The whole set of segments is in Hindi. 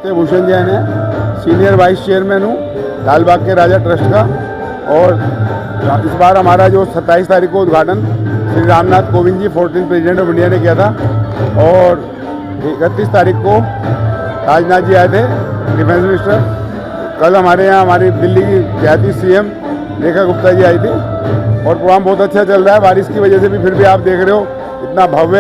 भूषण जैन है, सीनियर वाइस चेयरमैन हूँ लाल बाग के राजा ट्रस्ट का। और इस बार हमारा जो 27 तारीख को उद्घाटन Shri Ramnath Kovind ji 14th president of India ने किया था, और 31 तारीख को राजनाथ जी आए थे, डिफेंस मिनिस्टर। कल हमारे यहाँ हमारी दिल्ली की देहाती सीएम रेखा गुप्ता जी आई थी, और प्रोग्राम बहुत अच्छा चल रहा है। बारिश की वजह से भी फिर भी आप देख रहे हो इतना भव्य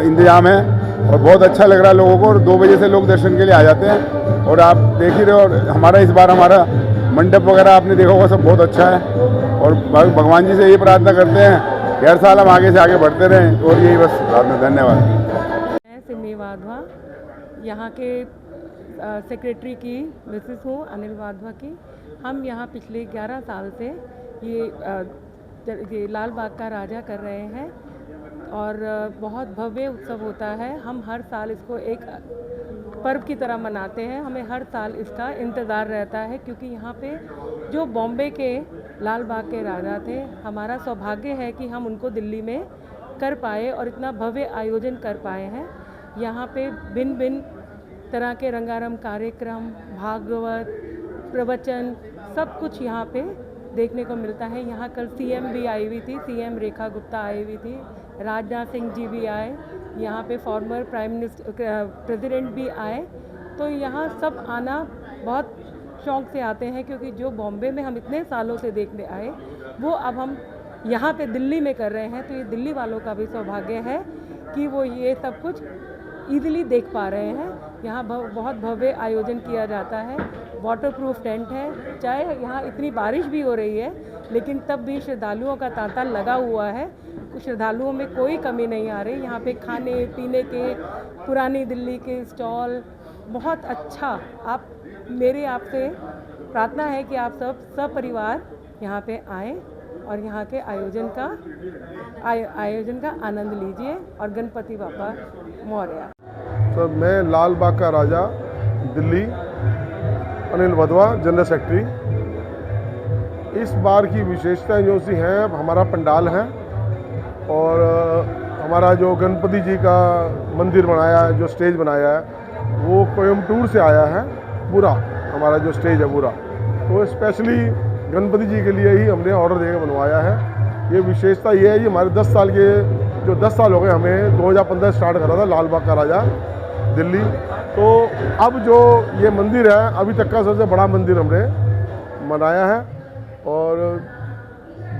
इंतजाम है और बहुत अच्छा लग रहा है लोगों को। और 2 बजे से लोग दर्शन के लिए आ जाते हैं, और आप देख ही रहे हो। और हमारा इस बार हमारा मंडप वगैरह आपने देखा होगा, सब बहुत अच्छा है। और भगवान जी से ये प्रार्थना करते हैं कि हर साल हम आगे से आगे बढ़ते रहें, और यही बस प्रार्थना। धन्यवाद। मैं सिमी वाधवा, यहाँ के सेक्रेटरी की मिसेस हूँ, अनिल वाधवा की। हम यहाँ पिछले 11 साल से ये लाल बाग का राजा कर रहे हैं, और बहुत भव्य उत्सव होता है। हम हर साल इसको एक पर्व की तरह मनाते हैं। हमें हर साल इसका इंतज़ार रहता है, क्योंकि यहाँ पे जो बॉम्बे के लाल बाग के राजा थे, हमारा सौभाग्य है कि हम उनको दिल्ली में कर पाए और इतना भव्य आयोजन कर पाए हैं। यहाँ पे भिन्न भिन्न तरह के रंगारंग कार्यक्रम, भागवत, प्रवचन, सब कुछ यहाँ पे देखने को मिलता है। यहाँ कल सीएम भी आई हुई थी, सीएम रेखा गुप्ता आई हुई थी, राजनाथ सिंह जी भी आए, यहाँ पे फॉर्मर प्राइम मिनिस्टर प्रेसिडेंट भी आए। तो यहाँ सब आना बहुत शौक़ से आते हैं, क्योंकि जो बॉम्बे में हम इतने सालों से देखने आए, वो अब हम यहाँ पे दिल्ली में कर रहे हैं। तो ये दिल्ली वालों का भी सौभाग्य है कि वो ये सब कुछ ईज़िली देख पा रहे हैं। यहाँ बहुत भव्य आयोजन किया जाता है। वाटरप्रूफ टेंट है, चाहे यहाँ इतनी बारिश भी हो रही है, लेकिन तब भी श्रद्धालुओं का तांता लगा हुआ है। श्रद्धालुओं में कोई कमी नहीं आ रही। यहाँ पे खाने पीने के, पुरानी दिल्ली के स्टॉल, बहुत अच्छा। मेरे आपसे प्रार्थना है कि आप सब सपरिवार यहाँ पे आएँ और यहाँ के आयोजन का आनंद लीजिए। और गणपति बापा मौर्य। तो मैं लाल बाग का राजा दिल्ली अनिल वाधवा, जनरल सेक्रेटरी। इस बार की विशेषताएं जो सी हैं, हमारा पंडाल है, और हमारा जो गणपति जी का मंदिर बनाया है, जो स्टेज बनाया है, वो कोयम्बटूर से आया है। पूरा हमारा जो स्टेज है पूरा, तो स्पेशली गणपति जी के लिए ही हमने ऑर्डर देकर बनवाया है। ये विशेषता ये है, ये हमारे 10 साल के, जो 10 साल हो गए हमें 2015 स्टार्ट करा था लाल बाग का राजा दिल्ली। तो अब जो ये मंदिर है, अभी तक का सबसे बड़ा मंदिर हमने बनाया है, और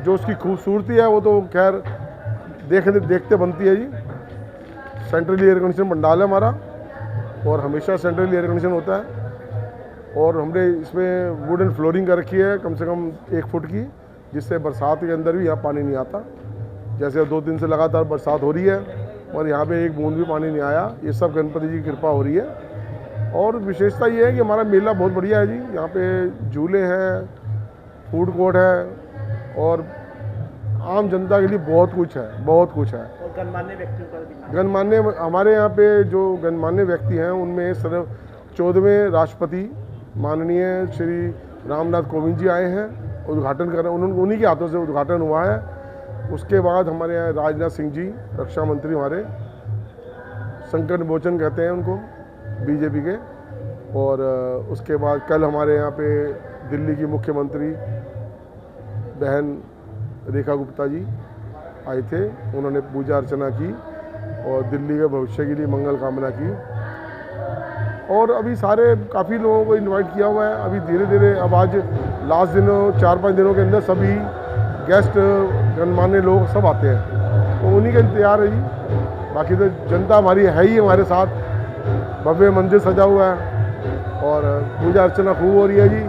जो उसकी खूबसूरती है वो तो खैर देखते बनती है जी। सेंट्रली एयर कंडीशन पंडाल है हमारा, और हमेशा सेंट्रली एयर कंडीशन होता है। और हमने इसमें वुडन फ्लोरिंग कर रखी है कम से कम 1 फुट की, जिससे बरसात के अंदर भी यहाँ पानी नहीं आता। जैसे 2 दिन से लगातार बरसात हो रही है, और यहाँ पे एक बूंद भी पानी नहीं आया। ये सब गणपति जी की कृपा हो रही है। और विशेषता ये है कि हमारा मेला बहुत बढ़िया है जी। यहाँ पे झूले हैं, फूड कोर्ट है, और आम जनता के लिए बहुत कुछ है, बहुत कुछ है। और गणमान्य व्यक्तियों का, गणमान्य हमारे यहाँ पे जो गणमान्य व्यक्ति हैं, उनमें सिर्फ 14वें राष्ट्रपति माननीय श्री रामनाथ कोविंद जी आए हैं, उद्घाटन कर रहे हैं। उन्हीं के हाथों से उद्घाटन हुआ है। उसके बाद हमारे यहाँ राजनाथ सिंह जी, रक्षा मंत्री हमारे, संकट मोचन कहते हैं उनको, बीजेपी के। और उसके बाद कल हमारे यहाँ पे दिल्ली की मुख्यमंत्री बहन रेखा गुप्ता जी आए थे। उन्होंने पूजा अर्चना की और दिल्ली के भविष्य के लिए मंगल कामना की। और अभी सारे काफ़ी लोगों को इनवाइट किया हुआ है। अभी धीरे धीरे अब आज लास्ट दिनों 4-5 दिनों के अंदर सभी गेस्ट गणमान्य लोग सब आते हैं, तो उन्हीं का इंतजार है जी। बाकी तो जनता हमारी है ही हमारे साथ। भव्य मंदिर सजा हुआ है और पूजा अर्चना खूब हो रही है जी।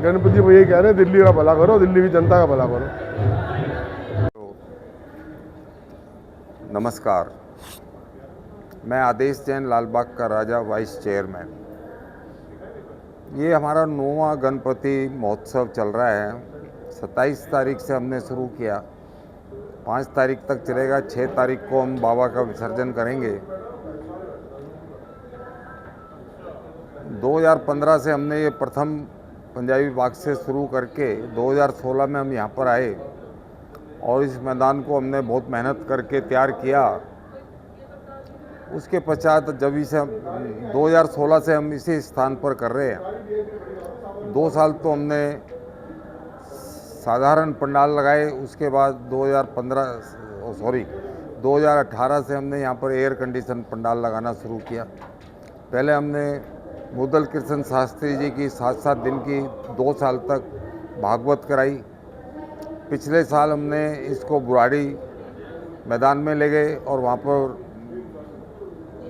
गणपति को यही कह रहे हैं, दिल्ली का भला करो, दिल्ली की जनता का भला करो। नमस्कार, मैं आदेश जैन, लाल बाग का राजा, वाइस चेयरमैन। ये हमारा 9वां गणपति महोत्सव चल रहा है। 27 तारीख से हमने शुरू किया, 5 तारीख तक चलेगा। 6 तारीख को हम बाबा का विसर्जन करेंगे। 2015 से हमने ये प्रथम पंजाबी बाग से शुरू करके 2016 में हम यहाँ पर आए और इस मैदान को हमने बहुत मेहनत करके तैयार किया। उसके पश्चात जब इसे 2016 से हम इसी स्थान पर कर रहे हैं। 2 साल तो हमने साधारण पंडाल लगाए, उसके बाद 2018 से हमने यहाँ पर एयर कंडीशन पंडाल लगाना शुरू किया। पहले हमने मुदल कृष्ण शास्त्री जी की 7-7 दिन की 2 साल तक भागवत कराई। पिछले साल हमने इसको बुराड़ी मैदान में ले गए और वहाँ पर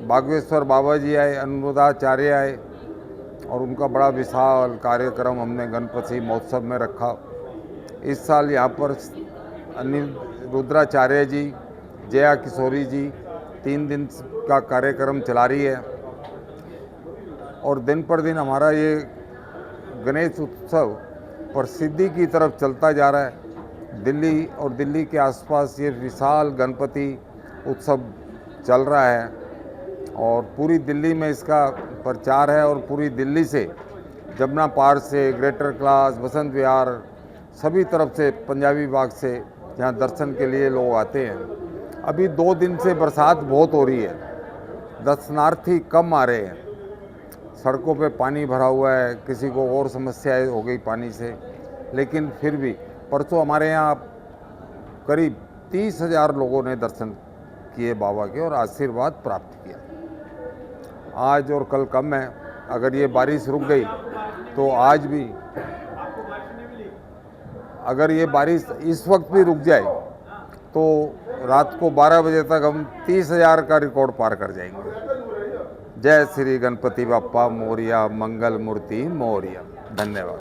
बागेश्वर बाबा जी आए, अनुरुद्धाचार्य आए और उनका बड़ा विशाल कार्यक्रम हमने गणपति महोत्सव में रखा। इस साल यहाँ पर रुद्राचार्य जी, जया किशोरी जी 3 दिन का कार्यक्रम चला रही है और दिन पर दिन हमारा ये गणेश उत्सव प्रसिद्धि की तरफ चलता जा रहा है। दिल्ली और दिल्ली के आसपास ये विशाल गणपति उत्सव चल रहा है और पूरी दिल्ली में इसका प्रचार है और पूरी दिल्ली से, जमुना पार से, ग्रेटर क्लास, बसंत विहार, सभी तरफ से, पंजाबी बाग से यहाँ दर्शन के लिए लोग आते हैं। अभी 2 दिन से बरसात बहुत हो रही है, दर्शनार्थी कम आ रहे हैं। सड़कों पे पानी भरा हुआ है, किसी को और समस्याएं हो गई पानी से, लेकिन फिर भी परसों हमारे यहाँ करीब 30,000 लोगों ने दर्शन किए बाबा के और आशीर्वाद प्राप्त किया। आज और कल कम है, अगर ये बारिश रुक गई तो आज भी, अगर ये बारिश इस वक्त भी रुक जाए तो रात को 12 बजे तक हम 30,000 का रिकॉर्ड पार कर जाएंगे। जय श्री गणपति बाप्पा मोरिया, मंगल मूर्ति मोरिया। धन्यवाद।